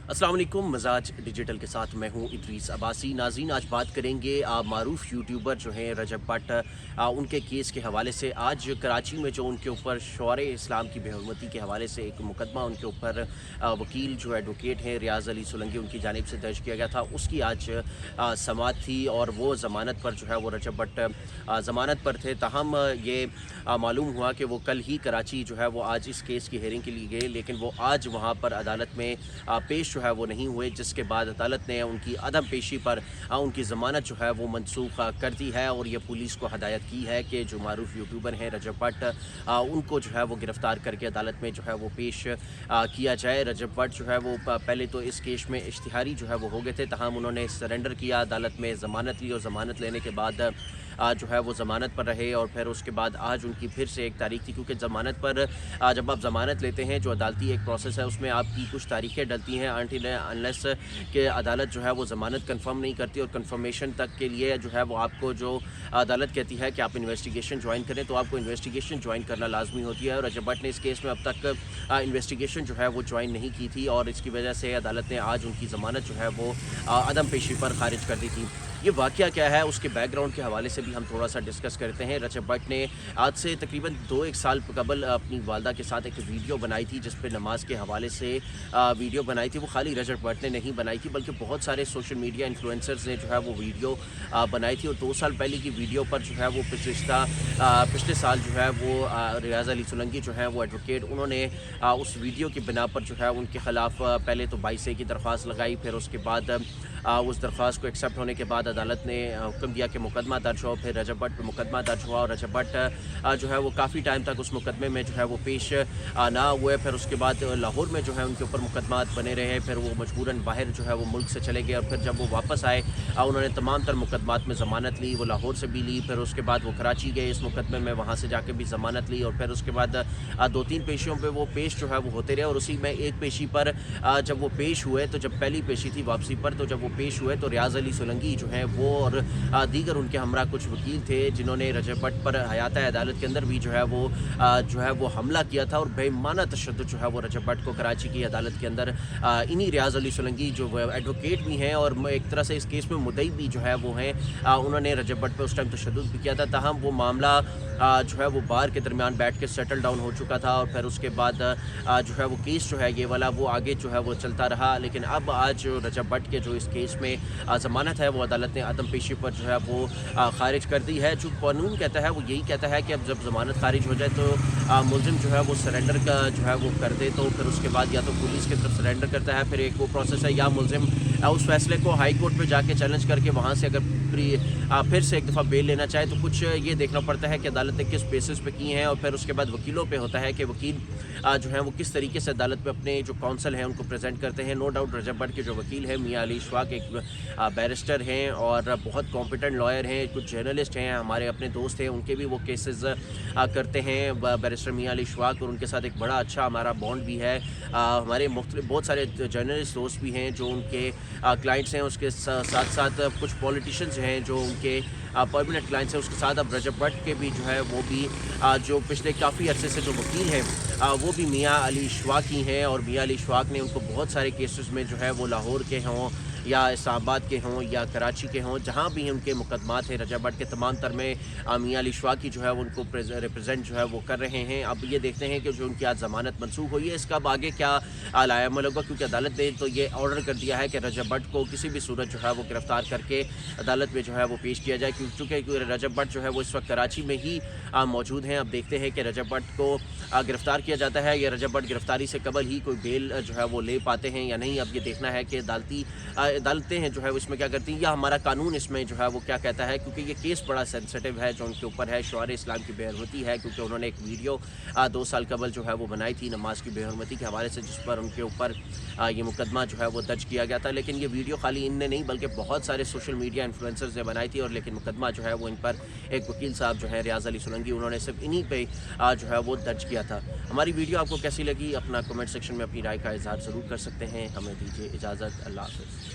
अस्सलाम वालेकुम। मजाज डिजिटल के साथ मैं हूं इदरीस अब्बासी। नाज़रीन, आज बात करेंगे मारूफ यूट्यूबर जो हैं रजब भट्ट, उनके केस के हवाले से। आज कराची में जो उनके ऊपर शौरे इस्लाम की बेहरमती के हवाले से एक मुकदमा उनके ऊपर वकील जो एडवोकेट हैं रियाज़ अली सोलंकी उनकी जानिब से दर्ज किया गया था, उसकी आज समाअत थी और वो ज़मानत पर जो है वो रजब भट्ट ज़मानत पर थे। ताहम ये मालूम हुआ कि वो कल ही कराची जो है वो आज इस केस की हेयरिंग के लिए गए, लेकिन वो आज वहाँ पर अदालत में पेश जो है वो नहीं हुए, जिसके बाद अदालत ने उनकी अदम पेशी पर उनकी ज़मानत जो है वो मनसूख कर दी है और ये पुलिस को हदायत की है कि जो मारूफ यूट्यूबर हैं रजब भट्ट, उनको जो है वो गिरफ़्तार करके अदालत में जो है वो पेश किया जाए। रजब भट्ट जो है वो पहले तो इस केस में इश्तिहारी जो है वो हो गए थे, ताहम उन्होंने सरेंडर किया, अदालत में ज़मानत ली और ज़मानत लेने के बाद जो है वो ज़मानत पर रहे और फिर उसके बाद आज उनकी फिर से एक तारीख थी, क्योंकि ज़मानत पर जब आप ज़मानत लेते हैं जो अदालती एक प्रोसेस है उसमें आपकी कुछ तारीखें डलती हैं अनटिल अनलेस कि अदालत जो है वो ज़मानत कंफर्म नहीं करती, और कंफर्मेशन तक के लिए जो है वो आपको जो अदालत कहती है कि आप इन्वेस्टिगेशन ज्वाइन करें तो आपको इन्वेस्टिगेशन ज्वाइन करना लाजमी होती है। और रजब भट्ट ने इस केस में अब तक इन्वेस्टिगेशन जो है वो ज्वाइन नहीं की थी और इसकी वजह से अदालत ने आज उनकी ज़मानत जो है वो अदम पेशी पर खारिज कर दी थी। ये वाक़या क्या है, उसके बैकग्राउंड के हवाले से भी हम थोड़ा सा डिस्कस करते हैं। रजब भट्ट ने आज से तकरीबन 2-1 साल कबल अपनी वालदा के साथ एक वीडियो बनाई थी, जिस पे नमाज के हवाले से वीडियो बनाई थी। वो खाली रजब भट्ट ने नहीं बनाई थी, बल्कि बहुत सारे सोशल मीडिया इन्फ्लुएंसर्स ने जो है वो वीडियो बनाई थी। और 2 साल पहले की वीडियो पर जो है वो पिछले साल जो है वो रियाज़ अली सोलंकी जो है वो एडवोकेट, उन्होंने उस वीडियो की बिना पर जो है उनके ख़िलाफ़ पहले तो 22A की दरख्वास्त लगाई। फिर उसके बाद उस दरख्वास्त को एक्सेप्ट होने के बाद अदालत ने हुक्म दिया कि मुकदमा दर्ज हो। फिर रजब भट्ट पर मुकदमा दर्ज हुआ और रजब भट्ट जो है वो काफ़ी टाइम तक उस मुकदमे में जो है वो पेश ना हुए। फिर उसके बाद लाहौर में जो है उनके ऊपर मुकदमा बने रहे, फिर वो मजबूरन बाहर जो है वो मुल्क से चले गए और फिर जब वो वापस आए उन्होंने तमाम तर मुकदमात में ज़मानत ली, वो लाहौर से भी ली, फिर उसके बाद वो कराची गए इस मुकदमे में, वहाँ से जाके भी ज़मानत ली और फिर उसके बाद 2-3 पेशियों पर वो पेश जो है वो होते रहे। और उसी में एक पेशी पर जब वो पेश हुए, तो जब पहली पेशी थी वापसी पर, तो जब वो पेश हुए तो रियाज़ अली सोलंकी जो हैं वो और दीगर उनके हमरा कुछ वकील थे जिन्होंने रजब भट्ट पर हयात अदालत के अंदर भी जो है वो हमला किया था और बेईमाना तशद्दुद जो है वो रजब भट्ट को कराची की अदालत के अंदर इन्हीं रियाज़ अली सोलंकी जो एडवोकेट भी हैं और एक तरह से इस केस में मुद्दई भी जो है वो हैं, उन्होंने रजब भट्ट पर उस टाइम तशद्दुद भी किया था। ताहम वो मामला जो है वो बार के दरमियान बैठ के सेटल डाउन हो चुका था और फिर उसके बाद जो है वो केस जो है ये वाला वो आगे जो है वो चलता रहा। लेकिन अब आज रजब भट्ट के जो इस केस में ज़मानत है वो अदालत ने अदम पेशी पर जो है वो खारिज कर दी है। जो कानून कहता है वो यही कहता है कि अब जब ज़मानत खारिज हो जाए तो मुलजिम जो है वो सरेंडर का जो है वो कर दे, तो फिर उसके बाद या तो पुलिस की तरफ सरेंडर करता है, फिर एक वो प्रोसेस है, या मुलजिम उस फैसले को हाई कोर्ट पे जाके चैलेंज करके वहाँ से अगर फिर से एक दफ़ा बेल लेना चाहे तो कुछ ये देखना पड़ता है कि अदालत ने किस बेसिस पे की हैं। और फिर उसके बाद वकीलों पे होता है कि वकील जो हैं वो किस तरीके से अदालत में अपने जो काउंसल हैं उनको प्रेजेंट करते हैं। नो डाउट रजब भट्ट के जो वकील हैं मियाँ अली इशफाक एक बैरिस्टर हैं और बहुत कॉम्पिटेंट लॉयर हैं, कुछ जर्नलिस्ट हैं, हमारे अपने दोस्त हैं, उनके भी वो केसेस करते हैं बैरिस्टर मियाँ अली इशफाक, और उनके साथ एक बड़ा अच्छा हमारा बॉन्ड भी है। हमारे बहुत सारे जर्नलिस्ट दोस्त भी हैं जो उनके क्लाइंट्स हैं, उसके साथ साथ कुछ पॉलिटिशियंस हैं जो उनके परमानेंट क्लाइंट्स हैं। उसके साथ अब रजब भट्ट के भी जो है वो भी जो पिछले काफ़ी अरसे से जो वकील हैं वो भी मियाँ अली इशफाक ही हैं, और मियाँ अली इशफाक ने उनको बहुत सारे केसेस में जो है वो लाहौर के हों या इस्लामाबाद के हों या कराची के हों, जहाँ भी उनके मुकदमात हैं रजब भट्ट के तमाम तर में मियाँ अली इशफाक ही जो है उनको रिप्रेजेंट जो है वो कर रहे हैं। अब ये देखते हैं कि जो उनकी आज ज़मानत मनसूख हुई है इसका अब आगे क्या लायामल होगा, क्योंकि अदालत ने तो ये ऑर्डर कर दिया है कि रजब भट्ट को किसी भी सूरत जो है वो गिरफ़्तार करके अदालत में जो है वो पेश किया जाए, क्योंकि रजब भट्ट जो है वो इस वक्त कराची में ही मौजूद हैं। अब देखते हैं कि रजब भट्ट को गिरफ़्तार किया जाता है या रजब भट्ट गिरफ़्तारी से कबल ही कोई बेल जो है वो ले पाते हैं या नहीं। अब ये देखना है कि अदालतें हैं जो है इसमें क्या करती हैं या हमारा कानून इसमें जो है वो क्या कहता है, क्योंकि ये केस बड़ा सेंसिटिव है जो उनके ऊपर है, शौरे इस्लाम की बेहरमती है, क्योंकि उन्होंने एक वीडियो 2 साल कबल जो है वो बनाई थी नमाज की बेहरमती के हवाले से, जिस पर उनके ऊपर ये मुकदमा जो है वो दर्ज किया गया था। लेकिन ये वीडियो खाली इनने नहीं बल्कि बहुत सारे सोशल मीडिया इन्फ्लुएंसर्स ने बनाई थी, और लेकिन मुकदमा जो है वो इन पर एक वकील साहब जो है रियाज़ अली सोलंकी उन्होंने सिर्फ इन्हीं पे जो है वो दर्ज किया था। हमारी वीडियो आपको कैसी लगी अपना कमेंट सेक्शन में अपनी राय का इजहार ज़रूर कर सकते हैं। हमें दीजिए इजाज़त। अल्लाह हाफ़िज़।